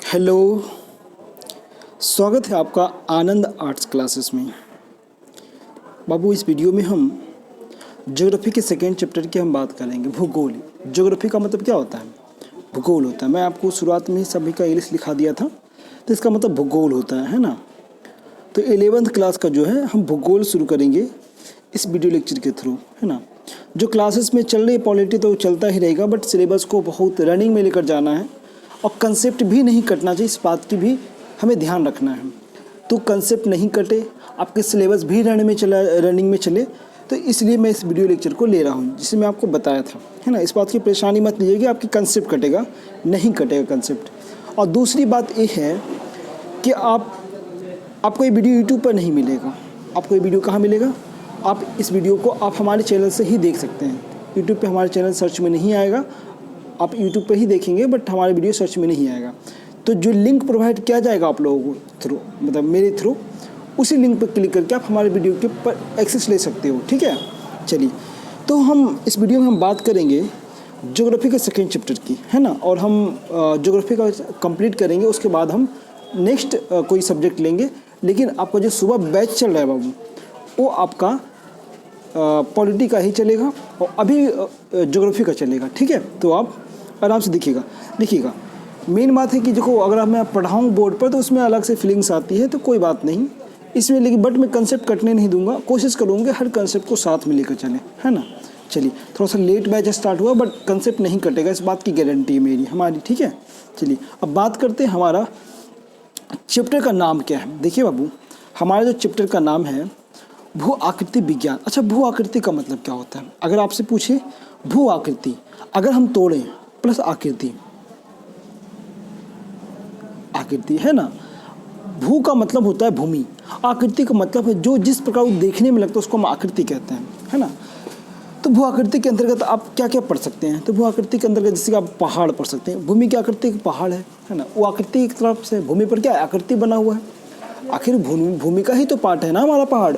Hello, स्वागत है आपका आनंद आर्ट्स क्लासेस में। बाबू, इस वीडियो में हम ज्योग्राफी के सेकेंड चैप्टर की हम बात करेंगे, भूगोल। ज्योग्राफी का मतलब क्या होता है? भूगोल होता है। मैं आपको शुरुआत में ही सभी का इंग्लिश लिखा दिया था, तो इसका मतलब भूगोल होता है ना। तो 11th क्लास का जो है हम भूगोल शुरू करेंगे इस वीडियो लेक्चर के थ्रू, है ना। जो क्लासेस में चल रही पॉलिटी तो चलता ही रहेगा, बट सिलेबस को बहुत रनिंग में लेकर जाना है और कंसेप्ट भी नहीं कटना चाहिए, इस बात की भी हमें ध्यान रखना है। तो कंसेप्ट नहीं कटे, आपके सिलेबस भी रनिंग में चले, तो इसलिए मैं इस वीडियो लेक्चर को ले रहा हूँ, जिसे मैं आपको बताया था, है ना। इस बात की परेशानी मत लीजिए कि आपकी कंसेप्ट कटेगा, नहीं कटेगा कंसेप्ट। और दूसरी बात ये है कि आपको ये वीडियो यूट्यूब पर नहीं मिलेगा। आपको ये वीडियो कहाँ मिलेगा? आप इस वीडियो को आप हमारे चैनल से ही देख सकते हैं। यूट्यूब पे हमारे चैनल सर्च में नहीं आएगा, आप यूट्यूब पे ही देखेंगे, बट हमारे वीडियो सर्च में नहीं आएगा। तो जो लिंक प्रोवाइड किया जाएगा आप लोगों को थ्रू, मतलब मेरे थ्रू, उसी लिंक पर क्लिक करके आप हमारे वीडियो के पर एक्सेस ले सकते हो, ठीक है। चलिए, तो हम इस वीडियो में हम बात करेंगे ज्योग्राफी के सेकेंड चैप्टर की, है ना। और हम ज्योग्राफी का कंप्लीट करेंगे, उसके बाद हम नेक्स्ट कोई सब्जेक्ट लेंगे। लेकिन आपका जो सुबह बैच चल रहा है बाबू, वो आपका पॉलिटी का ही चलेगा और अभी ज्योग्राफी का चलेगा, ठीक है। तो आप आराम से देखिएगा। मेन बात है कि देखो, अगर मैं पढ़ाऊँ बोर्ड पर तो उसमें अलग से फीलिंग्स आती है, तो कोई बात नहीं इसमें, लेकिन बट मैं कंसेप्ट कटने नहीं दूंगा, कोशिश करूँगा हर कंसेप्ट को साथ में लेकर चलें, है ना। चलिए, थोड़ा सा लेट बैच स्टार्ट हुआ, बट कंसेप्ट नहीं कटेगा, इस बात की गारंटी है मेरी, हमारी, ठीक है। चलिए, अब बात करते हैं हमारा चैप्टर का नाम क्या है। देखिए बाबू, हमारा जो चैप्टर का नाम है भू आकृति विज्ञान। अच्छा, भू आकृति का मतलब क्या होता है? अगर आपसे पूछे भू आकृति, अगर हम तोड़ें प्लस आकृति है ना। भू का मतलब होता है भूमि, आकृति का मतलब है जो जिस प्रकार वो देखने में लगता है उसको हम आकृति कहते हैं, है ना। तो भू आकृति के अंतर्गत आप क्या क्या पढ़ सकते हैं? तो भू आकृति के अंतर्गत जैसे कि आप पहाड़ पढ़ सकते हैं। भूमि की आकृति एक पहाड़ है ना। वो आकृति एक तरफ से भूमि पर क्या आकृति बना हुआ है, आखिर भूमि का ही तो पार्ट है ना हमारा पहाड़,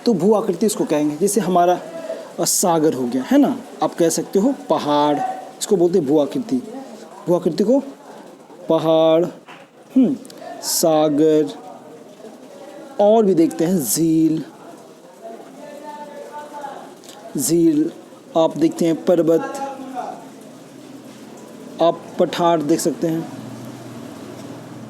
तो भू आकृति उसको कहेंगे। जैसे हमारा सागर हो गया, है ना, आप कह सकते हो पहाड़, इसको बोलते हैं भू आकृति। भू आकृति को पहाड़, सागर, और भी देखते हैं झील, आप देखते हैं पर्वत, आप पठार देख सकते हैं,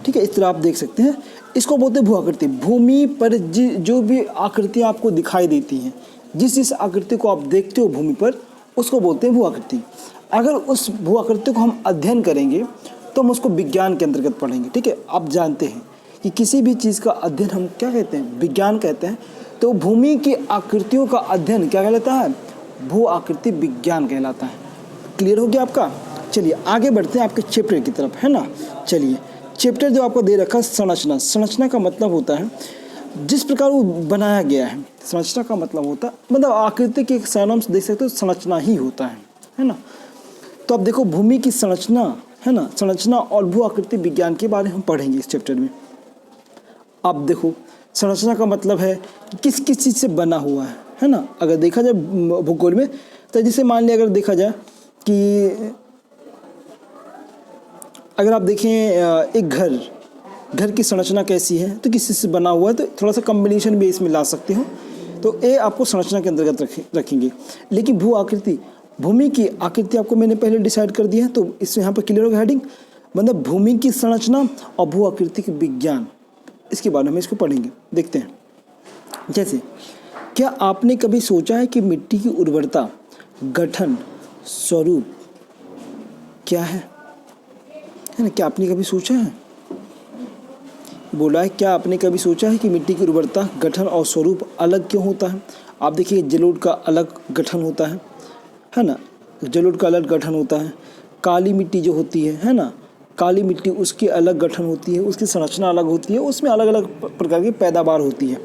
ठीक है। इस तरह आप देख सकते हैं, इसको बोलते हैं भू आकृति। भूमि पर जो भी आकृतियाँ आपको दिखाई देती हैं, जिस आकृति को आप देखते हो भूमि पर, उसको बोलते हैं भू आकृति। अगर उस भू आकृति को हम अध्ययन करेंगे तो हम उसको विज्ञान के अंतर्गत पढ़ेंगे, ठीक है। आप जानते हैं कि किसी भी चीज़ का अध्ययन हम क्या कहते हैं? विज्ञान कहते हैं। तो भूमि की आकृतियों का अध्ययन क्या कहलाता है? भू आकृति विज्ञान कहलाता है। क्लियर हो गया आपका? चलिए, आगे बढ़ते हैं आपके चैप्टर की तरफ, है ना। चलिए, चैप्टर जो आपको दे रखा है संरचना। संरचना का मतलब होता है जिस प्रकार वो बनाया गया है। संरचना का मतलब होता है, मतलब आकृति के साइनोनिम्स देख सकते हो, संरचना ही होता है ना। तो अब देखो, भूमि की संरचना, है ना, संरचना और भू आकृति विज्ञान के बारे में हम पढ़ेंगे इस चैप्टर में। अब देखो, संरचना का मतलब है कि किस किस चीज़ से बना हुआ है ना। अगर देखा जाए भूगोल में, तो जैसे मान लिया, अगर देखा जाए कि अगर आप देखें एक घर की संरचना कैसी है, तो किस चीज़ से बना हुआ है, तो थोड़ा सा कॉम्बिनेशन भी इसमें ला सकते हो, तो ये आपको संरचना के अंतर्गत रखेंगे। लेकिन भू आकृति, भूमि की आकृति आपको मैंने पहले डिसाइड कर दिया है, तो इसमें यहाँ पर क्लियर होगा हेडिंग, मतलब भूमि की संरचना और भू आकृति के विज्ञान, इसके बारे में इसको पढ़ेंगे। देखते हैं, जैसे क्या आपने कभी सोचा है कि मिट्टी की उर्वरता, गठन, स्वरूप क्या है ना। क्या आपने कभी सोचा है? बोला है, क्या आपने कभी सोचा है कि मिट्टी की उर्वरता, गठन और स्वरूप अलग क्यों होता है? आप देखिए, जलोढ़ का अलग गठन होता है ना, जलोढ़ का अलग गठन होता है। काली मिट्टी जो होती है ना, काली मिट्टी, उसकी अलग गठन होती है, उसकी संरचना अलग होती है, उसमें अलग अलग प्रकार की पैदावार होती है।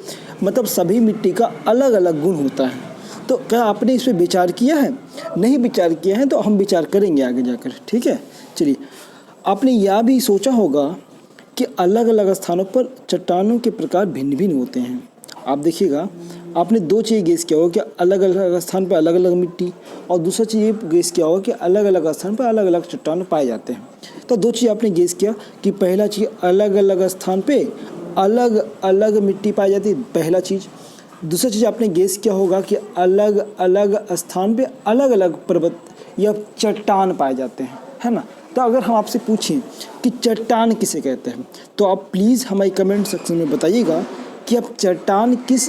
मतलब सभी मिट्टी का अलग अलग गुण होता है। तो क्या आपने इस पर विचार किया है? नहीं विचार किया है तो हम विचार करेंगे आगे जाकर, ठीक है। चलिए, आपने यह भी सोचा होगा कि अलग अलग स्थानों पर चट्टानों के प्रकार भिन्न भिन्न होते हैं। आप देखिएगा, आपने दो चीज़ गेस किया होगा कि अलग अलग स्थान पर अलग अलग मिट्टी, और दूसरा चीज़ ये गेस किया होगा कि अलग अलग स्थान पर अलग अलग चट्टान पाए जाते हैं। तो दो चीज़ आपने गेस किया कि पहला चीज़ अलग अलग स्थान पे अलग अलग मिट्टी पाई जाती है, पहला चीज़। दूसरा चीज़ आपने गेस किया होगा कि अलग अलग स्थान पे अलग अलग पर्वत या चट्टान पाए जाते हैं, है ना। तो अगर हम आपसे पूछें कि चट्टान किसे कहते हैं, तो आप प्लीज़ हमारे कमेंट सेक्शन में बताइएगा कि आप चट्टान किस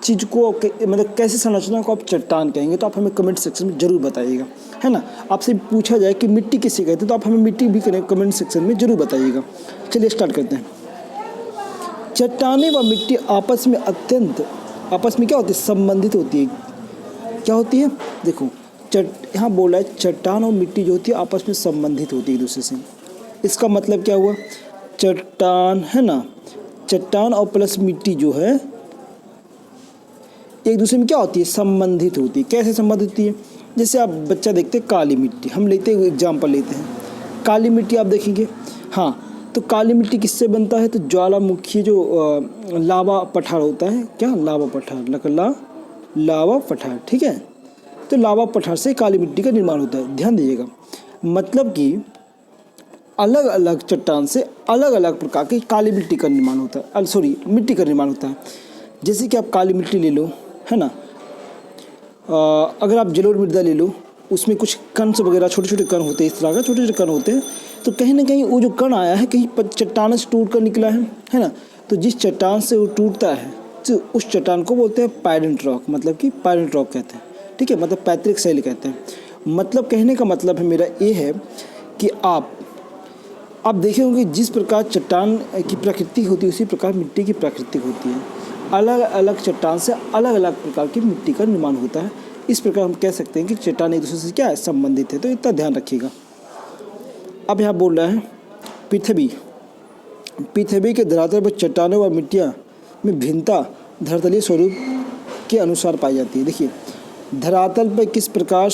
चीज़ को मतलब कैसे संरचना को आप चट्टान कहेंगे। तो आप हमें कमेंट सेक्शन में ज़रूर बताइएगा, है ना। आपसे पूछा जाए कि मिट्टी किसे कहते हैं, तो आप हमें मिट्टी भी कमेंट सेक्शन में ज़रूर बताइएगा। चलिए स्टार्ट करते हैं। चट्टानें व मिट्टी आपस में क्या होती है, संबंधित होती है। क्या होती है, देखो यहाँ बोला है चट्टान और मिट्टी जो होती है आपस में संबंधित होती है एक दूसरे से। इसका मतलब क्या हुआ, चट्टान है ना, चट्टान और प्लस मिट्टी जो है एक दूसरे में क्या होती है, संबंधित होती है। कैसे संबंधित होती है, जैसे आप बच्चा देखते हैं काली मिट्टी, हम लेते हैं एग्जाम्पल लेते हैं, काली मिट्टी आप देखेंगे, हाँ तो काली मिट्टी किससे बनता है, तो ज्वालामुखी जो लावा पठार होता है, क्या लावा पठार, लावा पठार, ठीक है। तो लावा पठार से काली मिट्टी का निर्माण होता है, ध्यान दीजिएगा। मतलब कि अलग अलग चट्टान से अलग अलग प्रकार की काली मिट्टी का निर्माण होता है, मिट्टी का निर्माण होता है। जैसे कि आप काली मिट्टी ले लो, है ना, अगर आप जलोढ़ मृदा ले लो, उसमें कुछ कण वगैरह छोटे छोटे कण होते हैं, इस तरह का छोटे छोटे कण होते हैं। तो कहीं ना कहीं वो जो कण आया है कहीं चट्टान से टूट कर निकला है ना। तो जिस चट्टान से वो टूटता है तो उस चट्टान को बोलते हैं पैरेंट रॉक, मतलब कि पैरेंट रॉक कहते हैं, ठीक है, मतलब पैतृक शैल कहते हैं। मतलब कहने का मतलब है मेरा ये है कि आप देखे होंगे जिस प्रकार चट्टान की प्रकृति होती है उसी प्रकार मिट्टी की प्रकृति होती है। अलग अलग चट्टान से अलग अलग प्रकार की मिट्टी का निर्माण होता है। इस प्रकार हम कह सकते हैं कि चट्टान एक दूसरे से क्या है, संबंधित है। तो इतना ध्यान रखिएगा। अब यहाँ बोल रहा है पृथ्वी के धरातल पर चट्टानों व मिट्टियाँ में भिन्नता धरातलीय स्वरूप के अनुसार पाई जाती है। देखिए धरातल पर किस प्रकार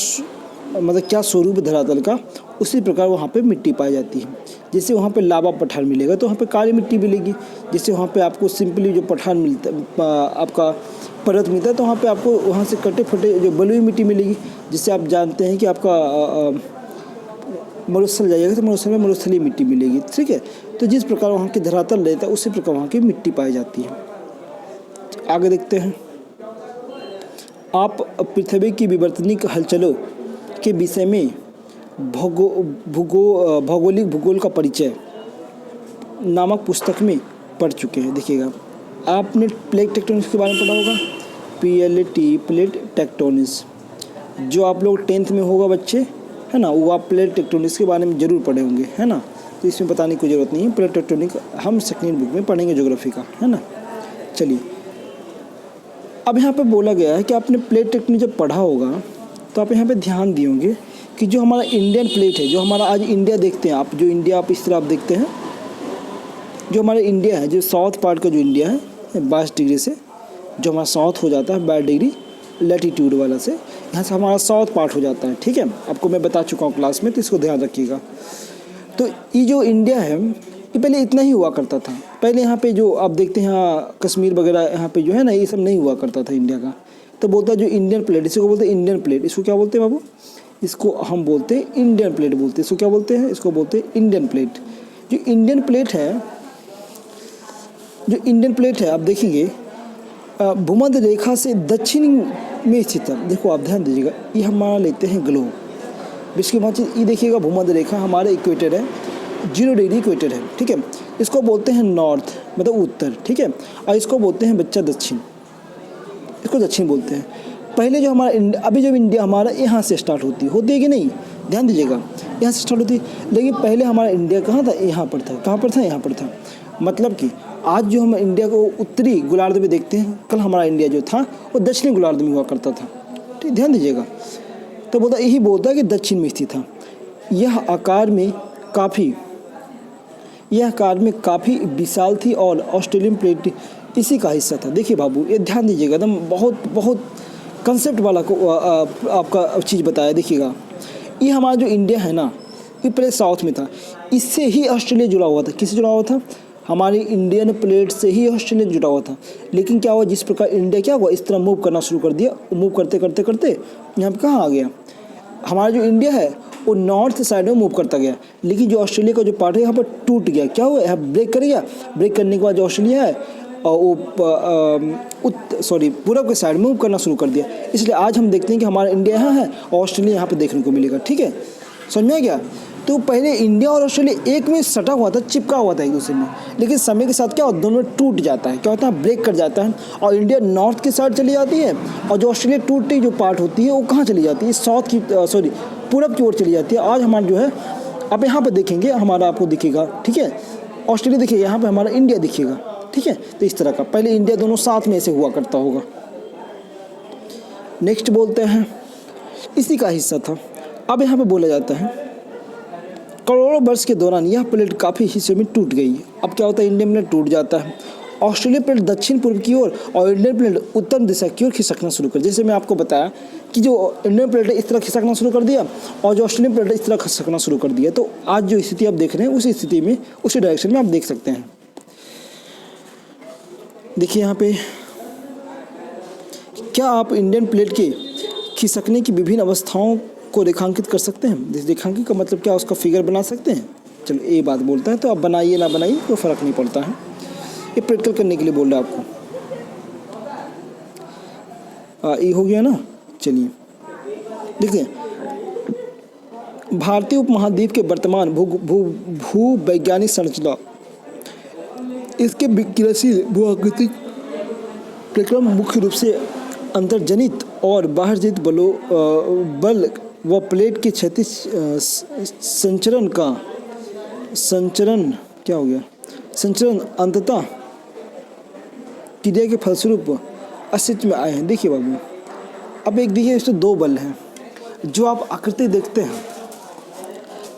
मतलब क्या स्वरूप धरातल का, उसी प्रकार वहाँ पे मिट्टी पाई जाती है। जैसे वहाँ पे लावा पठार मिलेगा तो वहाँ पे काली मिट्टी मिलेगी। जैसे वहाँ पे आपको सिंपली जो पठार मिलता आपका पर्वत मिलता है तो वहाँ पे आपको वहाँ से कटे फटे जो बलुई मिट्टी मिलेगी। जिससे आप जानते हैं कि आपका मरुस्थल जाइएगा तो मरुस्थल में मरुस्थलीय मिट्टी मिलेगी, ठीक है। तो जिस प्रकार वहाँ की धरातल रहता है उसी प्रकार वहाँ की मिट्टी पाई जाती है। आगे देखते हैं। आप पृथ्वी की विवर्तनिक हलचलों के विषय में भौगोलिक भूगोल का परिचय नामक पुस्तक में पढ़ चुके हैं। देखिएगा आपने प्लेट टेक्टोनिक्स के बारे में पढ़ा होगा, PLAT प्लेट टेक्टोनिक्स, जो आप लोग 10th में होगा बच्चे, है ना, वो आप प्लेट टेक्टोनिक्स के बारे में ज़रूर पढ़े होंगे, है ना। तो इसमें बताने की ज़रूरत नहीं है, प्लेट टेक्टोनिक हम सेकेंड बुक में पढ़ेंगे ज्योग्राफी का, है ना। चलिए अब यहाँ पे बोला गया है कि आपने प्लेट टेक्टोनिक जब पढ़ा होगा तो आप यहाँ पे ध्यान दिए होंगे कि जो हमारा इंडियन प्लेट है, जो हमारा आज इंडिया देखते हैं आप, जो इंडिया आप इस तरह आप देखते हैं, जो हमारा इंडिया है, जो साउथ पार्ट का जो इंडिया है 22 डिग्री से जो हमारा साउथ हो जाता है 22 डिग्री लैटीट्यूड वाला से, यहाँ से हमारा साउथ पार्ट हो जाता है, ठीक है। आपको मैं बता चुका हूँ क्लास में, तो इसको ध्यान रखिएगा। तो ये जो इंडिया है ये पहले इतना ही हुआ करता था। पहले यहाँ पे जो आप देखते हैं यहाँ कश्मीर वगैरह यहाँ पे जो है ना, ये सब नहीं हुआ करता था इंडिया का। तो बोलता है जो इंडियन प्लेट, इसको बोलते हैं इंडियन प्लेट। इसको क्या बोलते हैं बाबू, इसको हम बोलते हैं इंडियन प्लेट बोलते हैं। इसको क्या बोलते हैं, इसको बोलते हैं इंडियन प्लेट। जो इंडियन प्लेट है आप देखेंगे भूमध्य रेखा से दक्षिण में स्थित है। देखो आप ध्यान दीजिएगा, ये हमारा लेते हैं ग्लोब, इसके बाद ये देखिएगा भूमध्य रेखा हमारे इक्वेटर है, 0 डिग्री इक्वेटर है, ठीक है। इसको बोलते हैं नॉर्थ मतलब उत्तर, ठीक है। और इसको बोलते हैं बच्चा दक्षिण, इसको दक्षिण बोलते हैं। पहले जो हमारा अभी जब इंडिया हमारा यहाँ से स्टार्ट होती है कि नहीं, ध्यान दीजिएगा, यहाँ से स्टार्ट होती है। लेकिन पहले हमारा इंडिया कहाँ था, यहाँ पर था। कहाँ पर था, यहाँ पर था। मतलब कि आज जो हम इंडिया को उत्तरी गोलार्ध में देखते हैं, कल हमारा इंडिया जो था वो दक्षिणी गोलार्ध में हुआ करता था, ठीक, ध्यान दीजिएगा। तो बोलता यही बोलता है कि दक्षिण में स्थित था। यह आकार में काफ़ी विशाल थी और ऑस्ट्रेलियन प्लेट इसी का हिस्सा था। देखिए बाबू ये ध्यान दीजिएगा, एकदम बहुत कंसेप्ट वाला को आपका चीज़ बताया। देखिएगा ये हमारा जो इंडिया है ना, ये पहले साउथ में था, इससे ही ऑस्ट्रेलिया जुड़ा हुआ था। किससे जुड़ा हुआ था, हमारी इंडियन प्लेट से ही ऑस्ट्रेलिया जुड़ा हुआ था। लेकिन क्या हुआ, जिस प्रकार इंडिया क्या हुआ इस तरह मूव करना शुरू कर दिया, मूव करते करते करते यहाँ पे कहाँ आ गया, हमारा जो इंडिया है वो नॉर्थ साइड में मूव करता गया। लेकिन जो ऑस्ट्रेलिया का जो पार्ट है यहाँ पर टूट गया, क्या हुआ, यहाँ ब्रेक कर गया। ब्रेक करने के बाद जो ऑस्ट्रेलिया है और वो पूरब के साइड मूव करना शुरू कर दिया। इसलिए आज हम देखते हैं कि हमारा इंडिया यहाँ है और ऑस्ट्रेलिया यहाँ पे देखने को मिलेगा। ठीक है, समझ में आ गया। तो पहले इंडिया और ऑस्ट्रेलिया एक में सटा हुआ था, चिपका हुआ था एक दूसरे में, लेकिन समय के साथ क्या होता है, दोनों में टूट जाता है, क्या होता है, ब्रेक कर जाता है और इंडिया नॉर्थ की साइड चली जाती है और जो ऑस्ट्रेलिया टूटती जो पार्ट होती है वो कहाँ चली जाती है, साउथ की पूरब की ओर चली जाती है। आज हमारा जो है आप यहाँ पर देखेंगे, हमारा आपको दिखेगा, ठीक है, ऑस्ट्रेलिया दिखेगा, यहाँ पर हमारा इंडिया दिखेगा। ठीक है, तो इस तरह का पहले इंडिया दोनों साथ में ऐसे हुआ करता होगा। नेक्स्ट बोलते हैं, इसी का हिस्सा था। अब यहाँ पे बोला जाता है करोड़ों वर्ष के दौरान यह प्लेट काफ़ी हिस्सों में टूट गई। अब क्या होता है, इंडियन प्लेट टूट जाता है, ऑस्ट्रेलिया प्लेट दक्षिण पूर्व की ओर और इंडियन प्लेट उत्तर दिशा की ओर खिसकना शुरू कर। जैसे मैं आपको बताया कि जो इंडियन प्लेट है इस तरह खिसकना शुरू कर दिया और जो ऑस्ट्रेलियन प्लेट है इस तरह खिसकना शुरू कर दिया। तो आज जो स्थिति आप देख रहे हैं उसी स्थिति में, उसी डायरेक्शन में आप देख सकते हैं। देखिए यहाँ पे, क्या आप इंडियन प्लेट के खिसकने की विभिन्न अवस्थाओं को रेखांकित कर सकते हैं। जैसे रेखांकित का मतलब क्या, उसका फिगर बना सकते हैं। चलो ये बात बोलता है, तो आप बनाइए ना बनाइए कोई फ़र्क नहीं पड़ता है, ये प्रैक्टिकल करने के लिए बोल रहा है आपको। ये हो गया ना। चलिए देखिए, भारतीय उपमहाद्वीप के वर्तमान भूवैज्ञानिक संरचना, इसके विकिरणशील भूआकृतिक प्रक्रम मुख्य रूप से अंतर्जनित और बाहरजनित बल व प्लेट के क्षैतिज संचरण अंततः क्रिया के फलस्वरूप अस्तित्व में आए हैं। देखिए बाबू, अब एक देखिए, इसमें दो बल हैं। जो आप आकृति देखते हैं,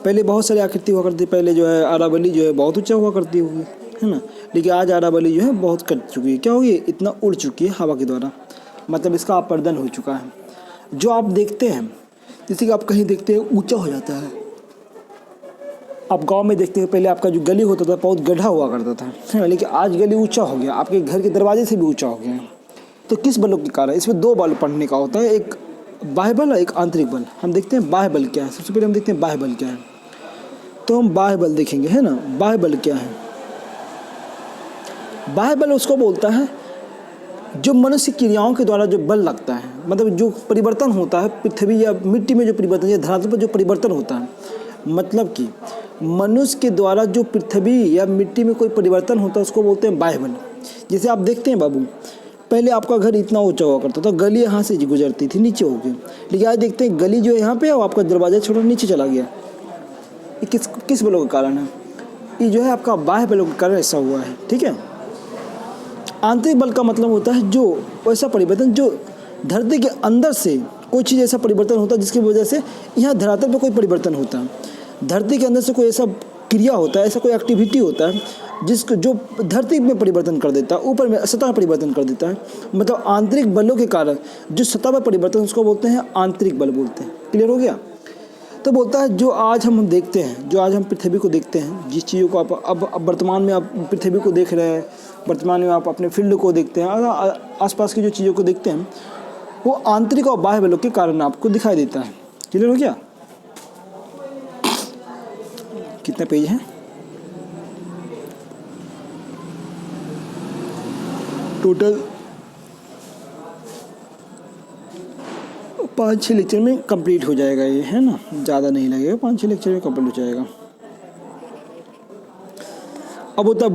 पहले बहुत सारी आकृति हुआ करती, पहले जो है आरावली जो है बहुत ऊंचा हुआ करती होगी, है ना, लेकिन आज आरावली जो है बहुत कट चुकी है। क्या होगी, इतना उड़ चुकी है हवा के द्वारा, मतलब इसका अपर्दन हो चुका है। जो आप देखते हैं, जैसे कि आप कहीं देखते हैं ऊंचा हो जाता है, आप गांव में देखते हैं पहले आपका जो गली होता था बहुत गड्ढा हुआ करता था, है ना, लेकिन आज गली ऊंचा हो गया, आपके घर के दरवाजे से भी ऊंचा हो गया है। तो किस बलों के कारण, इसमें दो बल पढ़ने का होता है, एक बाह्य बल और एक आंतरिक बल। हम देखते हैं बाह्य बल क्या है, सबसे पहले हम देखते हैं बाह्य बल क्या है। तो हम बाह्य बल देखेंगे, है ना। बाह्य बल क्या है, बाह्य बल उसको बोलता है जो मनुष्य क्रियाओं के द्वारा जो बल लगता है, मतलब जो परिवर्तन होता है पृथ्वी या मिट्टी में, जो परिवर्तन या धरातल पर जो परिवर्तन होता है, मतलब कि मनुष्य के द्वारा जो पृथ्वी या मिट्टी में कोई परिवर्तन होता है उसको बोलते हैं बाह्य बल। जैसे आप देखते हैं बाबू, पहले आपका घर इतना ऊंचा हुआ करता था, गली यहाँ से गुजरती थी नीचे हो गई, लेकिन आज देखते हैं गली जो है यहाँ पे और आपका दरवाजा छोटा नीचे चला गया। ये किस बलों के कारण है, ये जो है आपका बाह्य बलों के कारण ऐसा हुआ है। ठीक है, आंतरिक बल का मतलब होता है जो ऐसा परिवर्तन जो धरती के अंदर से कोई चीज़ ऐसा परिवर्तन होता है जिसकी वजह से यहाँ धरातल पर कोई परिवर्तन होता है, धरती के अंदर से कोई ऐसा क्रिया होता है, ऐसा कोई एक्टिविटी होता है जिसको जो धरती में परिवर्तन कर देता है, ऊपर में सतह परिवर्तन कर देता है। मतलब आंतरिक बलों के कारण जो सतह पर परिवर्तन उसको बोलते हैं आंतरिक बल बोलते हैं। क्लियर हो गया। तो बोलता है जो आज हम देखते हैं, जो आज हम पृथ्वी को देखते हैं, जिस चीज़ों को आप अब वर्तमान में आप पृथ्वी को देख रहे हैं, वर्तमान में आप अपने फील्ड को देखते हैं, आसपास की जो चीज़ों को देखते हैं, वो आंतरिक और बाह्य बलों के कारण आपको दिखाई देता है। क्लियर हो गया। कितना पेज है, टोटल 5-6 लेक्चर में कंप्लीट हो जाएगा ये, है ना, ज़्यादा नहीं लगेगा, 5-6 लेक्चर में कंप्लीट हो जाएगा। अब होता है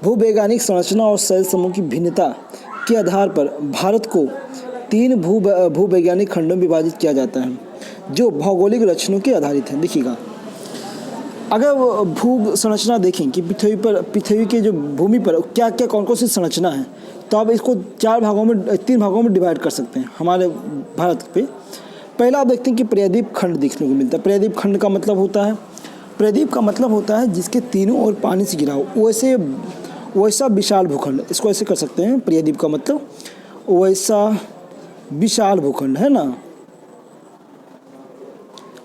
भूवैज्ञानिक संरचना और शैल समूह की भिन्नता के आधार पर भारत को 3 भूवैज्ञानिक खंडों में विभाजित किया जाता है जो भौगोलिक लक्षणों के आधारित हैं। देखिएगा, अगर भू संरचना देखें कि पृथ्वी के जो भूमि पर क्या क्या कौन कौन सी संरचना है, तो आप इसको 3 भागों में डिवाइड कर सकते हैं हमारे भारत पे। पहला आप देखते हैं कि प्रायद्वीप खंड देखने को मिलता है। प्रायद्वीप खंड का मतलब होता है जिसके तीनों ओर पानी से घिरा हो, वैसा विशाल भूखंड, इसको ऐसे कर सकते हैं। प्रायद्वीप का मतलब वैसा विशाल भूखंड, है ना,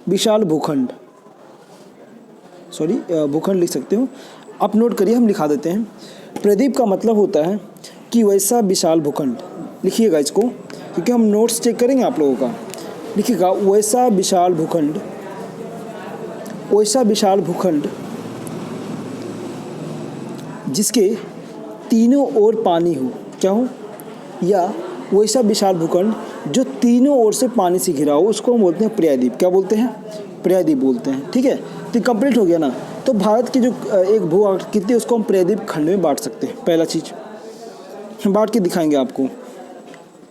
विशाल भूखंड, भूखंड लिख सकते हो। आप नोट करिए, हम लिखा देते हैं। प्रदीप का मतलब होता है कि वैसा विशाल भूखंड, लिखिएगा इसको क्योंकि हम नोट्स चेक करेंगे आप लोगों का। लिखिएगा वैसा विशाल भूखंड, वैसा विशाल भूखंड जिसके तीनों ओर पानी हो, क्या हो, या वैसा विशाल भूखंड जो तीनों ओर से पानी से घिरा हो, उसको हम बोलते हैं प्रायद्वीप। क्या बोलते हैं? प्रायद्वीप बोलते हैं। ठीक है, तो कंप्लीट हो गया ना। तो भारत की जो एक भू आकृति है उसको हम प्रायद्वीप खंड में बांट सकते हैं। पहला चीज़ बांट के दिखाएंगे आपको।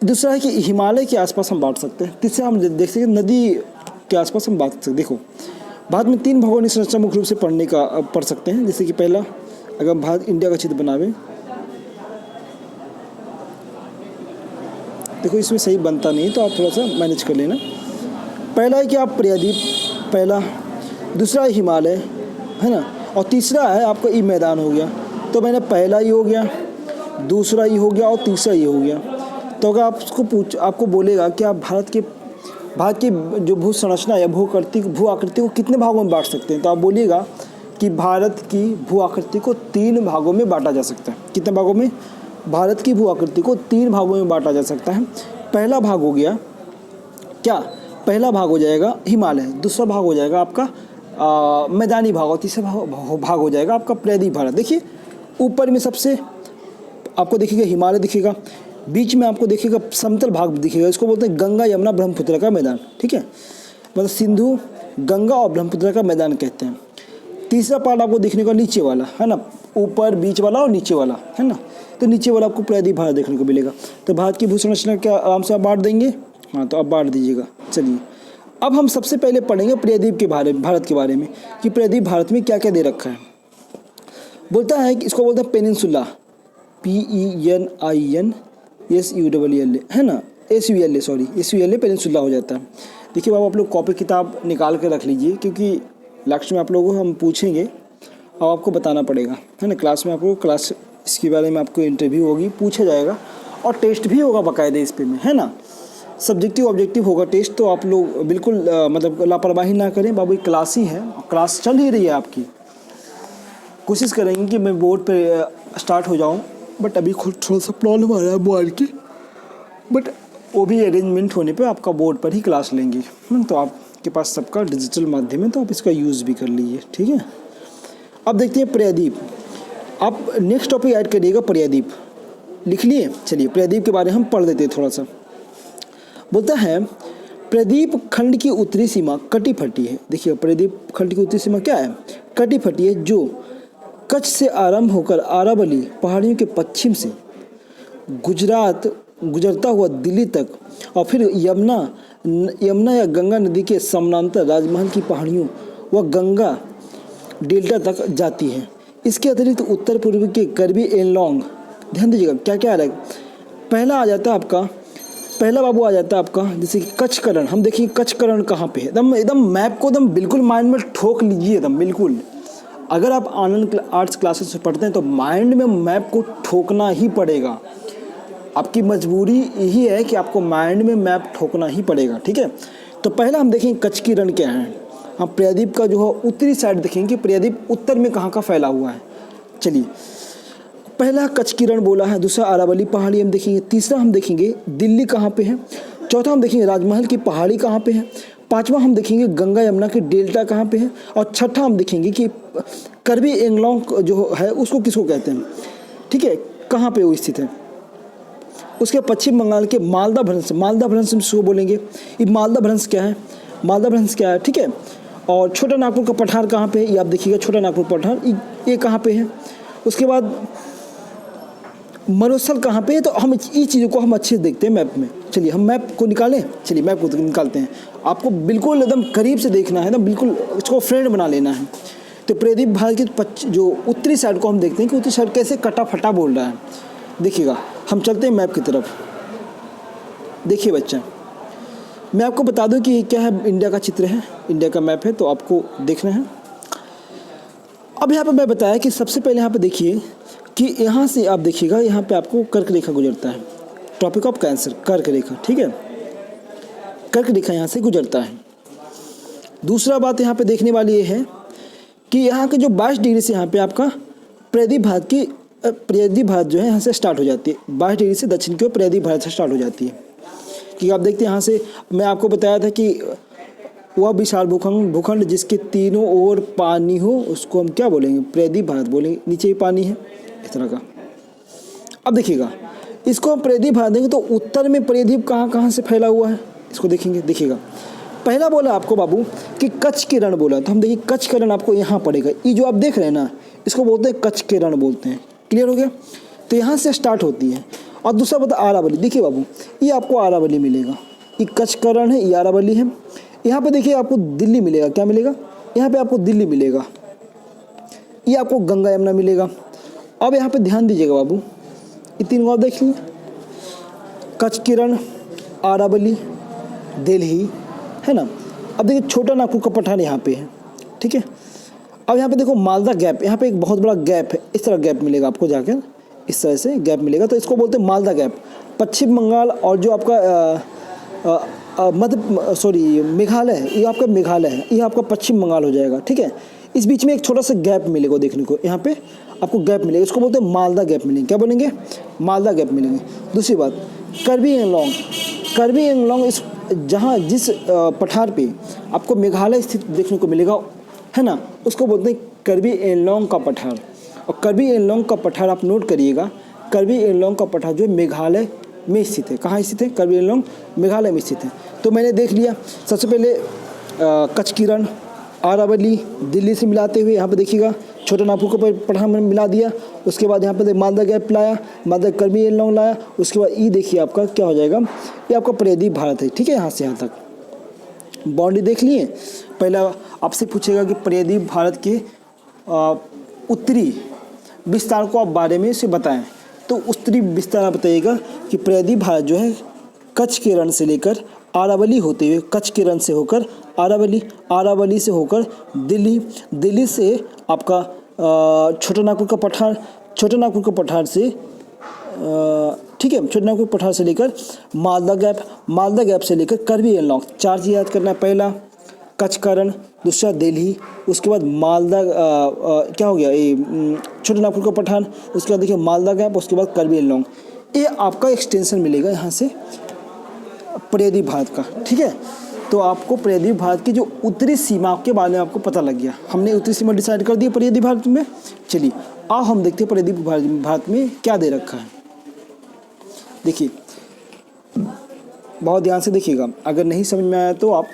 दूसरा है कि हिमालय के आसपास हम बांट सकते हैं। तीसरा हम देख सकते हैं नदी के आसपास हम बांट सकते हैं। देखो भारत में 3 भौगोलिक संरचना मुख्य रूप से पढ़ सकते हैं। जैसे कि पहला, अगर हम भारत इंडिया का चित्र बनावे, देखो इसमें सही बनता नहीं तो आप थोड़ा सा मैनेज कर लेना। पहला है कि आप प्रायद्वीप, पहला। दूसरा है हिमालय, है ना, और तीसरा है आपका ई मैदान हो गया। तो मैंने पहला ही हो गया, दूसरा ही हो गया और तीसरा ही हो गया। तो अगर आपको बोलेगा कि आप भारत की जो भू संरचना या भू आकृति को कितने भागों में बांट सकते हैं, तो आप बोलिएगा कि भारत की भू आकृति को 3 भागों में बांटा जा सकता है। कितने भागों में? भारत की भू आकृति को 3 भागों में बांटा जा सकता है। पहला भाग हो गया क्या? पहला भाग हो जाएगा हिमालय, दूसरा भाग हो जाएगा आपका मैदानी भाग, और तीसरा भाग हो जाएगा आपका प्रायद्वीप भारत। देखिए ऊपर में सबसे आपको दिखेगा हिमालय दिखेगा, बीच में आपको दिखेगा समतल भाग दिखेगा, इसको बोलते हैं गंगा यमुना ब्रह्मपुत्र का मैदान। ठीक है, मतलब सिंधु, गंगा और ब्रह्मपुत्र का मैदान कहते हैं। तीसरा पार्ट आपको देखने को नीचे वाला, है ना, ऊपर बीच वाला और नीचे वाला, है ना, तो नीचे वाला आपको प्रायद्वीप भारत देखने को मिलेगा। तो भारत की भू संरचना क्या आराम से आप बांट देंगे? हाँ, तो आप बांट दीजिएगा। चलिए अब हम सबसे पहले पढ़ेंगे प्रायद्वीप के भारत के बारे में कि प्रायद्वीप भारत में क्या क्या दे रखा है। बोलता है कि इसको बोलते हैं पेनिनसुला, PENINSULA, है ना, SULA पेनिनसुला हो जाता है। देखिए बाबू आप लोग कॉपी किताब निकाल कर रख लीजिए क्योंकि लास्ट में आप लोगों को हम पूछेंगे और आपको बताना पड़ेगा, है ना। क्लास में आपको इसके बारे में आपको इंटरव्यू होगी, पूछा जाएगा और टेस्ट भी होगा बाकायदे इस पे में, है ना। सब्जेक्टिव ऑब्जेक्टिव होगा टेस्ट, तो आप लोग बिल्कुल मतलब लापरवाही ना करें बाबू। क्लास ही है, क्लास चल ही रही है आपकी। कोशिश करेंगे कि मैं बोर्ड पे स्टार्ट हो जाऊँ, बट अभी खुद थोड़ा सा प्रॉब्लम आ रहा है मोबाइल की, बट वो भी अरेंजमेंट होने पे आपका बोर्ड पर ही क्लास लेंगे। तो आपके पास सबका डिजिटल माध्यम है तो आप इसका यूज़ भी कर लीजिए, ठीक है। अब देखते हैं प्रायद्वीप। आप नेक्स्ट टॉपिक ऐड करिएगा प्रायद्वीप, लिख लिए। चलिए प्रायद्वीप के बारे में हम पढ़ देते हैं थोड़ा सा। बोलता है प्रायद्वीप खंड की उत्तरी सीमा कटी फटी है। देखिए प्रायद्वीप खंड की उत्तरी सीमा क्या है? कटी फटी है, जो कच्छ से आरंभ होकर अरावली पहाड़ियों के पश्चिम से गुजरात गुजरता हुआ दिल्ली तक और फिर यमुना या गंगा नदी के समानांतर राजमहल की पहाड़ियों व गंगा डेल्टा तक जाती है। इसके अतिरिक्त उत्तर पूर्व के कर्बी एनलॉन्ग, ध्यान दीजिएगा क्या क्या आ रहा है। पहला आ जाता है आपका, पहला बाबू आ जाता है आपका जैसे कि कच्छकरण। हम देखेंगे कच्छकरण कहाँ पे है, एकदम मैप को एकदम बिल्कुल माइंड में ठोक लीजिए एकदम बिल्कुल। अगर आप आनंद आर्ट्स क्लासेस से पढ़ते हैं तो माइंड में मैप को ठोकना ही पड़ेगा। आपकी मजबूरी यही है कि आपको माइंड में मैप ठोकना ही पड़ेगा, ठीक है। तो पहला हम देखेंगे कच्छ की रण क्या है। हम प्रायद्वीप का जो है उत्तरी साइड देखेंगे, प्रायद्वीप उत्तर में कहाँ का फैला हुआ है। चलिए पहला कच्छ की रण बोला है, दूसरा अरावली पहाड़ी हम देखेंगे, तीसरा हम देखेंगे दिल्ली कहाँ पे है, चौथा हम देखेंगे राजमहल की पहाड़ी कहाँ पे है, पांचवा हम देखेंगे गंगा यमुना की डेल्टा कहाँ पे है, और छठा हम देखेंगे कि कर्बी एंगलोंग जो है उसको किसको कहते हैं, ठीक है, कहाँ पे वो स्थित है। उसके पश्चिम बंगाल के मालदा भ्रंश इसको बोलेंगे। ये मालदा भ्रंश क्या है, ठीक है। और छोटा नागपुर का पठार कहाँ पे है, ये आप देखिएगा, छोटा नागपुर पठार ये कहाँ पे है। उसके बाद मरुस्थल कहाँ पे है, तो हम इस चीज़ों को हम अच्छे से देखते हैं मैप में। चलिए हम मैप को निकालें, चलिए मैप को निकालते हैं। आपको बिल्कुल एकदम करीब से देखना है ना, बिल्कुल इसको फ्रेंड बना लेना है। तो प्रायद्वीप भारत की जो उत्तरी साइड को हम देखते हैं कि उत्तरी साइड कैसे कटा फटा बोल रहा है। देखिएगा हम चलते हैं मैप की तरफ। देखिए बच्चा, मैं आपको बता दूं कि क्या है, इंडिया का चित्र है, इंडिया का मैप है, तो आपको देखना है। अब यहाँ पे मैं बताया कि सबसे पहले यहाँ पे देखिए कि यहाँ से आप देखिएगा, यहाँ पे आपको कर्क रेखा गुजरता है, ट्रॉपिक ऑफ कैंसर, कर्क रेखा, ठीक है, कर्क रेखा यहाँ से गुजरता है। दूसरा बात यहाँ पे देखने वाली ये है कि यहाँ के जो 22 डिग्री से यहाँ पे आपका प्रायद्वीप भारत की प्रायद्वीप भारत जो है यहाँ से स्टार्ट हो जाती है, 22 डिग्री से दक्षिण की ओर प्रायद्वीप भारत से स्टार्ट हो जाती है। कि आप देखते हैं यहाँ से मैं आपको बताया था कि वह विशाल भूखंड जिसके तीनों ओर पानी हो उसको हम क्या बोलेंगे, प्रायद्वीप भारत बोलेंगे। नीचे ही पानी है इस तरह का। अब देखिएगा इसको हम प्रायद्वीप भारत देंगे तो उत्तर में प्रायद्वीप कहाँ कहाँ से फैला हुआ है इसको देखेंगे। देखिएगा पहला बोला आपको बाबू कि कच्छ के रण बोला, तो हम देखिए कच्छ का रण आपको यहाँ पड़ेगा। ये जो आप देख रहे हैं ना इसको बोलते हैं कच्छ के रण बोलते हैं। क्लियर हो गया। तो यहाँ से स्टार्ट होती है। और दूसरा बता अरावली। देखिए बाबू ये आपको अरावली मिलेगा, ये कच्छ का रण है, ये अरावली है। यहाँ पे देखिए आपको दिल्ली मिलेगा, क्या मिलेगा यहाँ पे आपको दिल्ली मिलेगा। ये आपको गंगा यमुना मिलेगा। अब यहाँ पे ध्यान दीजिएगा बाबू, ये तीन को आप देख लीजिए, कच्छ के रण, अरावली, दिल्ली, है ना। अब देखिए छोटा नागपुर का पठार यहाँ पे है, ठीक है। अब यहाँ पे देखो मालदा गैप, यहाँ पे एक बहुत बड़ा गैप है, इस तरह गैप मिलेगा आपको जाकर, इस तरह से गैप मिलेगा, तो इसको बोलते हैं मालदा गैप। पश्चिम बंगाल और जो आपका मेघालय है, ये आपका मेघालय है, ये आपका पश्चिम बंगाल हो जाएगा, ठीक है। इस बीच में एक छोटा सा गैप मिलेगा देखने को, यहाँ पे आपको गैप मिलेगा, इसको बोलते हैं मालदा गैप मिलेंगे। क्या बोलेंगे, मालदा गैप मिलेंगे। दूसरी बात कार्बी एंगलोंग, इस जहाँ जिस पठार पे आपको मेघालय स्थित देखने को मिलेगा, है ना, उसको बोलते हैं कार्बी एंगलोंग का पठार। और कार्बी एंगलोंग का पठार आप नोट करिएगा, कार्बी एंगलोंग का पठार जो मेघालय में स्थित है। कहाँ स्थित है, कार्बी एंगलोंग मेघालय में स्थित है। तो मैंने देख लिया सबसे पहले कच्छ की रण, अरावली, दिल्ली से मिलाते हुए यहाँ पे देखिएगा छोटा नागपुर का पठार में मिला दिया। उसके बाद यहाँ पे मालदा गैप लाया, मालदा कार्बी एंगलोंग लाया। उसके बाद ये देखिए आपका क्या हो जाएगा, ये आपका प्रायद्वीप भारत है, ठीक है। यहाँ से यहाँ तक बाउंड्री देख लिए। पहला आपसे पूछेगा कि प्रायद्वीप भारत के उत्तरी विस्तार को आप बारे में से बताएं, तो उत्तरी विस्तार आप बताइएगा कि प्रायद्वीप भारत जो है कच्छ के रण से लेकर अरावली होते हुए, कच्छ के रण से होकर अरावली, अरावली से होकर दिल्ली, दिल्ली से आपका छोटा नागपुर का पठार, छोटा नागपुर का पठार से ठीक है, छोटा नागपुर पठार से लेकर मालदा गैप, मालदा गैप से लेकर कार्बी एंगलोंग। चार चीज़ याद करना है, पहला कच्छ का रण, दूसरा दिल्ली, उसके बाद मालदा क्या हो गया ये छोटा नागपुर का पठार, उसके बाद देखिए मालदा गैप, उसके बाद कार्बी एंगलोंग। ये आपका एक्सटेंशन मिलेगा यहाँ से प्रायद्वीप भारत का, ठीक है। तो आपको प्रायद्वीप भारत की जो उत्तरी सीमा के बारे में आपको पता लग गया। हमने उत्तरी सीमा डिसाइड कर दी प्रायद्वीप भारत में। चलिए अब हम देखते हैं प्रायद्वीप भारत में क्या दे रखा है। देखिए बहुत ध्यान से देखिएगा, अगर नहीं समझ में आया तो आप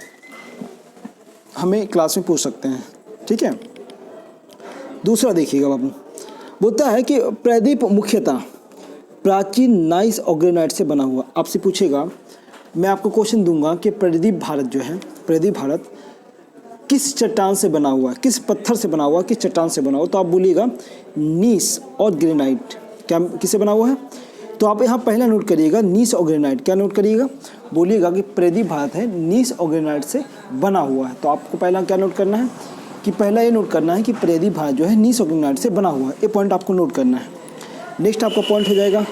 हमें क्लास में पूछ सकते हैं, ठीक है। दूसरा देखिएगा बाबू, बोलता है कि प्रायद्वीप मुख्यतः प्राचीन नाइस ऑर्गेनाइट से बना हुआ। आपसे पूछेगा, मैं आपको क्वेश्चन दूंगा कि प्रायद्वीप भारत जो है, प्रायद्वीप भारत किस चट्टान से बना हुआ है, किस पत्थर से बना हुआ, किस चट्टान से बना हुआ, तो आप बोलिएगा नीस और ग्रेनाइट। क्या किससे बना हुआ है, तो आप यहाँ पहला नोट करिएगा नीस और ग्रेनाइट। क्या नोट करिएगा, बोलिएगा कि प्रायद्वीप भारत है नीस और ग्रेनाइट से बना हुआ है। तो आपको पहला क्या नोट करना है कि पहला ये नोट करना है कि प्रायद्वीप भारत जो है नीस और ग्रेनाइट से बना हुआ है। ये पॉइंट आपको नोट करना है। नेक्स्ट आपका पॉइंट हो जाएगा,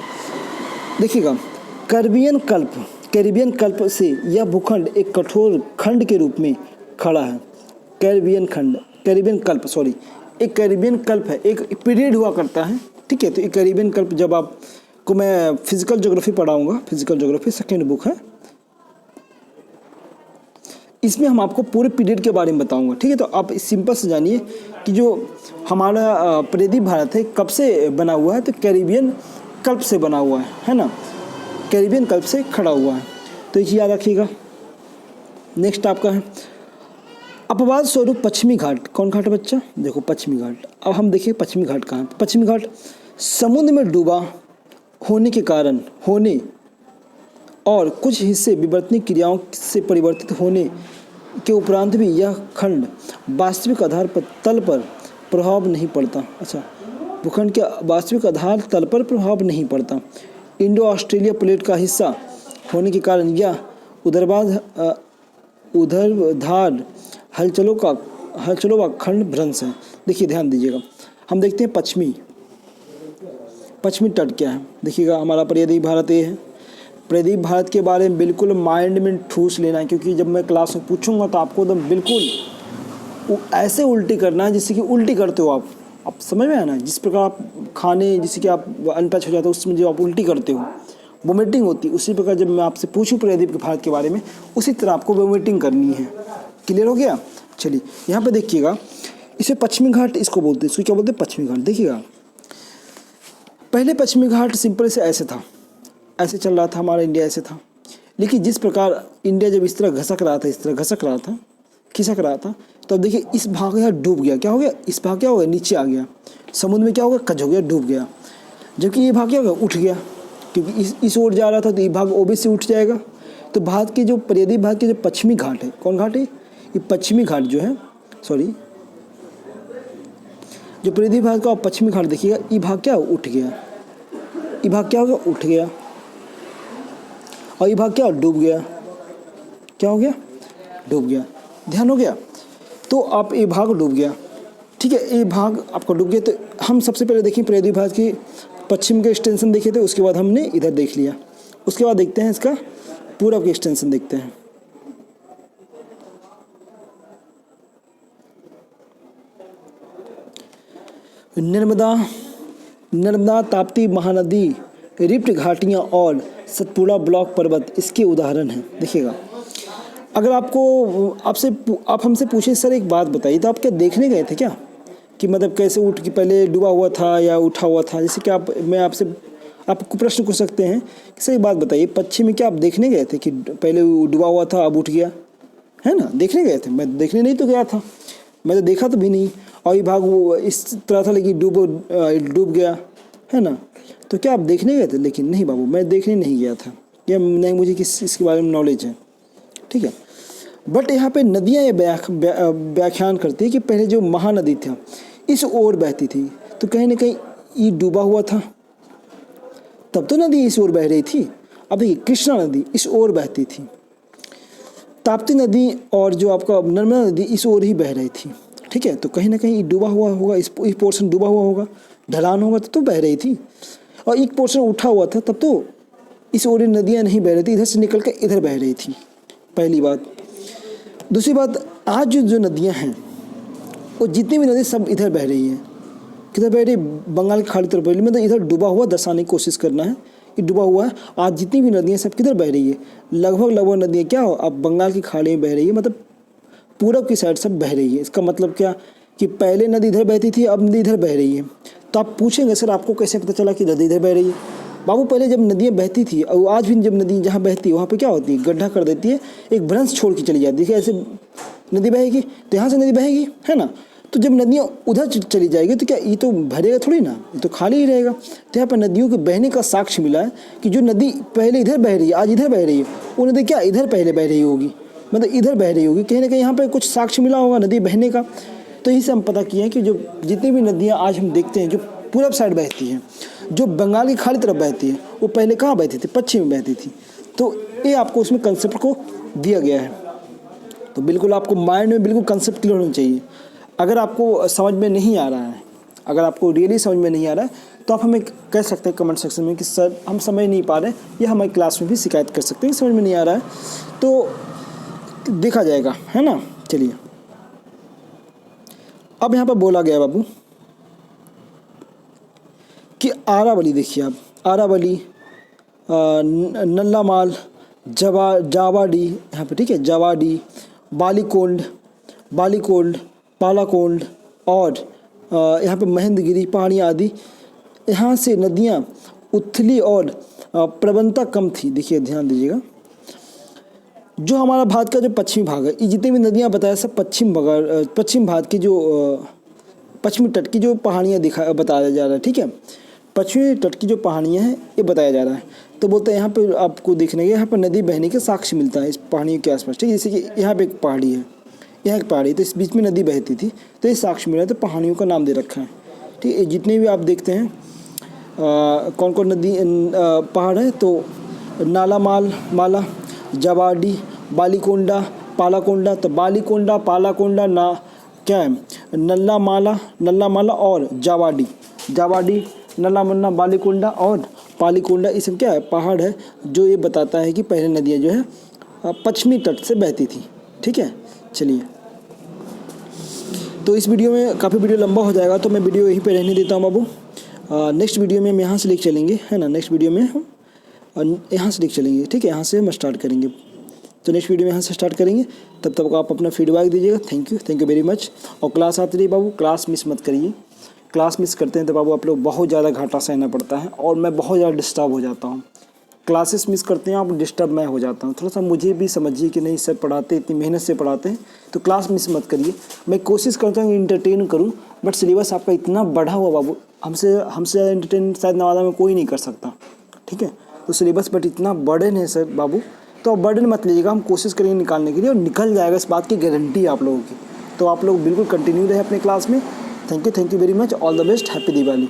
देखिएगा कैरिबियन कल्प से यह भूखंड एक कठोर खंड के रूप में खड़ा है। कैरिबियन कल्प है, एक पीरियड हुआ करता है, ठीक है। तो एक कैरिबियन कल्प जब आपको मैं फिजिकल ज्योग्राफी पढ़ाऊंगा, फिजिकल ज्योग्राफी सेकेंड बुक है, इसमें हम आपको पूरे पीरियड के बारे में बताऊंगा, ठीक है। तो आप सिंपल से जानिए कि जो हमारा प्रायद्वीप भारत है कब से बना हुआ है, तो कैरिबियन कल्प से बना हुआ है ना, कैरिबियन कल्प से खड़ा हुआ है। तो ये याद रखिएगा। नेक्स्ट आपका है अपवाद स्वरूप पश्चिमी घाट। कौन घाट बच्चा, देखो पश्चिमी घाट। अब हम देखिए पश्चिमी घाट कहाँ है। पश्चिमी घाट समुद्र में डूबा होने के कारण होने और कुछ हिस्से विवर्तनिक क्रियाओं से परिवर्तित होने के उपरांत भी यह खंड वास्तविक आधार पर तल पर प्रभाव नहीं पड़ता। अच्छा, भूखंड के वास्तविक आधार तल पर प्रभाव नहीं पड़ता। इंडो ऑस्ट्रेलिया प्लेट का हिस्सा होने के कारण यह ऊर्ध्वाधर हलचलों का खंड भ्रंश है। देखिए ध्यान दीजिएगा, हम देखते हैं पश्चिमी तट क्या है। देखिएगा हमारा प्रायद्वीप भारत ये है। प्रायद्वीप भारत के बारे में बिल्कुल माइंड में ठूस लेना है, क्योंकि जब मैं क्लास में पूछूंगा तो आपको एकदम बिल्कुल ऐसे उल्टी करना है जिससे कि उल्टी करते हो आप, आप समझ में आया ना, जिस प्रकार आप खाने जैसे कि आप अनटच हो जाते हो उसमें जो आप उल्टी करते हो, वोमिटिंग होती है, उसी प्रकार जब मैं आपसे पूछूं प्रायद्वीप के भारत के बारे में, उसी तरह आपको वोमिटिंग करनी है। क्लियर हो गया? चलिए यहाँ पे देखिएगा, इसे पश्चिमी घाट इसको बोलते हैं, इसको क्या बोलते हैं? पश्चिमी घाट। देखिएगा पहले पश्चिमी घाट सिंपल से ऐसे था, ऐसे चल रहा था, हमारा इंडिया ऐसे था। लेकिन जिस प्रकार इंडिया जब इस तरह घसक रहा था, इस तरह घसक रहा था, खिसक रहा था, तो अब देखिए इस भाग यहाँ डूब गया। क्या हो गया? इस भाग क्या हो गया? नीचे आ गया, समुद्र में क्या हो गया? कच हो गया, डूब गया। जबकि ये भाग क्या हो गया? उठ गया, क्योंकि इस ओर जा रहा था, तो ये भाग ओबे से उठ जाएगा। तो भारत के जो प्रायद्वीप भारत के जो पश्चिमी घाट है, कौन घाट है? ये पश्चिमी घाट जो है, सॉरी, जो प्रायद्वीप भारत का पश्चिमी घाट देखिएगा, ये भाग क्या उठ गया, ये भाग क्या हो गया? उठ गया। और ये भाग क्या? डूब गया। क्या हो गया? डूब गया। ध्यान हो गया? तो आप ये भाग डूब गया, ठीक है, ये भाग आपका डूब गया। तो हम सबसे पहले देखिए प्रायद्वीप भारत की पश्चिम के एक्सटेंशन देखे थे, उसके बाद हमने इधर देख लिया। उसके बाद देखते हैं इसका पूरब के एक्सटेंशन देखते हैं। नर्मदा ताप्ती महानदी, रिफ्ट घाटियाँ और सतपुड़ा ब्लॉक पर्वत इसके उदाहरण हैं। देखिएगा, अगर आप हमसे पूछे सर एक बात बताइए, तो आप क्या देखने गए थे क्या, कि मतलब कैसे उठ के पहले डूबा हुआ था या उठा हुआ था? जैसे कि मैं आपको प्रश्न पूछ सकते हैं कि सर एक बात बताइए, पश्चिम में क्या आप देखने गए थे कि पहले डूबा हुआ था अब उठ गया, है ना? देखने गए थे? मैं देखने नहीं तो गया था, मैं तो देखा तो भी नहीं। और ये भाग वो इस तरह था, लेकिन डूब गया, है ना? तो क्या आप देखने गए थे? लेकिन नहीं बाबू, मैं देखने नहीं गया था, या नहीं मुझे इसके बारे में नॉलेज है, ठीक है। बट यहाँ पे नदियाँ ये व्याख्यान करती है कि पहले जो महानदी था इस ओर बहती थी, तो कहीं ना कहीं ये डूबा हुआ था, तब तो नदी इस ओर बह रही थी। अब देखिए कृष्णा नदी इस ओर बहती थी, ताप्ती नदी और जो आपका नर्मदा नदी इस ओर ही बह रही थी, ठीक है। तो कहीं ना कहीं डूबा हुआ होगा, इस पोर्शन डूबा हुआ होगा, ढलान होगा तो बह रही थी। और एक पोर्शन उठा हुआ था, तब तो इस ओर नदियाँ नहीं बह रही थी, इधर से निकल कर इधर बह रही थी, पहली बात। दूसरी बात, आज जो नदियाँ हैं वो जितनी भी नदी सब इधर बह रही है, किधर बह रही? बंगाल की खाड़ी तरफ बह रही। मतलब इधर डूबा हुआ दर्शाने की कोशिश करना है कि डूबा हुआ है। आज जितनी भी नदियाँ सब किधर बह रही है? लगभग नदियाँ क्या हो, अब बंगाल की खाड़ी में बह रही है, मतलब पूरब की साइड सब बह रही है। इसका मतलब क्या कि पहले नदी इधर बहती थी, अब नदी इधर बह रही है। तो आप पूछेंगे सर आपको कैसे पता चला कि नदी इधर बह रही है? बाबू पहले जब नदियाँ बहती थी, और आज भी जब नदी जहाँ बहती है वहाँ पे क्या होती है? गड्ढा कर देती है, एक भ्रंश छोड़ के चली जाती है। ऐसे नदी बहेगी तो यहाँ से नदी बहेगी, है ना? तो जब नदियाँ उधर चली जाएगी तो क्या ये तो भरेगा थोड़ी ना, ये तो खाली ही रहेगा। तो यहाँ पर नदियों के बहने का साक्ष्य मिला है कि जो नदी पहले इधर बह रही है आज इधर बह रही है, वो नदी क्या इधर पहले बह रही होगी, मतलब इधर बह रही होगी। कहीं ना कहीं यहाँ पर कुछ साक्ष्य मिला होगा नदी बहने का। तो इसी से हम पता किए हैं कि जो जितनी भी नदियाँ आज हम देखते हैं जो पूरब साइड बहती हैं, जो बंगाल की खाड़ी तरफ बहती है, वो पहले कहाँ बहती थी? पश्चिम में बहती थी। तो ये आपको उसमें कंसेप्ट को दिया गया है। तो बिल्कुल आपको माइंड में बिल्कुल कंसेप्ट क्लियर होना चाहिए। अगर आपको समझ में नहीं आ रहा है, अगर आपको रियली समझ में नहीं आ रहा है, तो आप हमें कह सकते हैं कमेंट सेक्शन में कि सर हम समझ नहीं पा रहे, या हमारी क्लास में भी शिकायत कर सकते हैं कि समझ में नहीं आ रहा है, तो देखा जाएगा, है ना। चलिए अब यहाँ पर बोला गया बाबू कि आरावली, देखिए आप आरावली, नल्लामाल, जावाडी यहाँ पे, ठीक है, जावाडी, बालीकोंड, पालाकोंड और यहाँ पे महेंद्रगिरी पहाड़ियाँ आदि, यहाँ से नदियाँ उथली और प्रवणता कम थी। देखिए ध्यान दीजिएगा, जो हमारा भारत का जो पश्चिमी भाग है, ये जितनी भी नदियाँ बताया सब पश्चिम भारत की जो पश्चिमी तट की जो पहाड़ियाँ बताया जा रहा है, ठीक है। पश्चिमी तट की जो पहाड़ियाँ हैं ये बताया जा रहा है। तो बोलते हैं यहाँ पे आपको देखने के यहाँ पर नदी बहने के साक्ष्य मिलता है इस पहाड़ियों के आसपास, ठीक है। जैसे कि यहाँ पे एक पहाड़ी है, यहाँ एक पहाड़ी, तो इस बीच में नदी बहती थी, तो ये साक्ष्य मिला, तो पहाड़ियों का नाम दे रखा है, ठीक है। जितने भी आप देखते हैं कौन कौन नदी पहाड़ है, तो माला, जावाडी, बालीकोंडा, पालाकोंडा। तो बालीकोंडा, पालाकोंडा ना क्या है? नल्लामाला और जावाडी, नल्लामन्ना, बालीकोंडा और पालीकोंडा, ये सब क्या है? पहाड़ है, जो ये बताता है कि पहले नदियाँ जो है पश्चिमी तट से बहती थी, ठीक है। चलिए तो इस वीडियो में काफ़ी वीडियो लंबा हो जाएगा, तो मैं वीडियो यहीं पे रहने देता हूँ बाबू। नेक्स्ट वीडियो में हम यहाँ से लेके चलेंगे, है ना। नेक्स्ट वीडियो में हम यहाँ से लेके चलेंगे, ठीक है। यहाँ से हम स्टार्ट करेंगे, तो नेक्स्ट वीडियो में यहाँ से स्टार्ट करेंगे। तब तक आप अपना फीडबैक दीजिएगा। Thank you very much. और क्लास आती रही बाबू, क्लास मिस मत करिए। क्लास मिस करते हैं तो बाबू आप लोग बहुत ज़्यादा घाटा सहना पड़ता है, और मैं बहुत ज़्यादा डिस्टर्ब हो जाता हूँ। क्लासेस मिस करते हैं आप, डिस्टर्ब मैं हो जाता हूँ। थोड़ा सा मुझे भी समझिए कि नहीं, सर पढ़ाते इतनी मेहनत से पढ़ाते हैं, तो क्लास मिस मत करिए। मैं कोशिश करता हूँ इंटरटेन करूँ, बट सिलेबस आपका इतना बढ़ा हुआ बाबू, हमसे ज़्यादा इंटरटेन शायद नवादा में कोई नहीं कर सकता, ठीक है। तो सिलेबस बट इतना बर्डन है सर बाबू, तो आप बर्डन मत लीजिएगा, हम कोशिश करेंगे निकालने के लिए, और निकल जाएगा, इस बात की गारंटी है आप लोगों की। तो आप लोग बिल्कुल कंटिन्यू रहे अपने क्लास में। Thank you very much. All the best. Happy Diwali.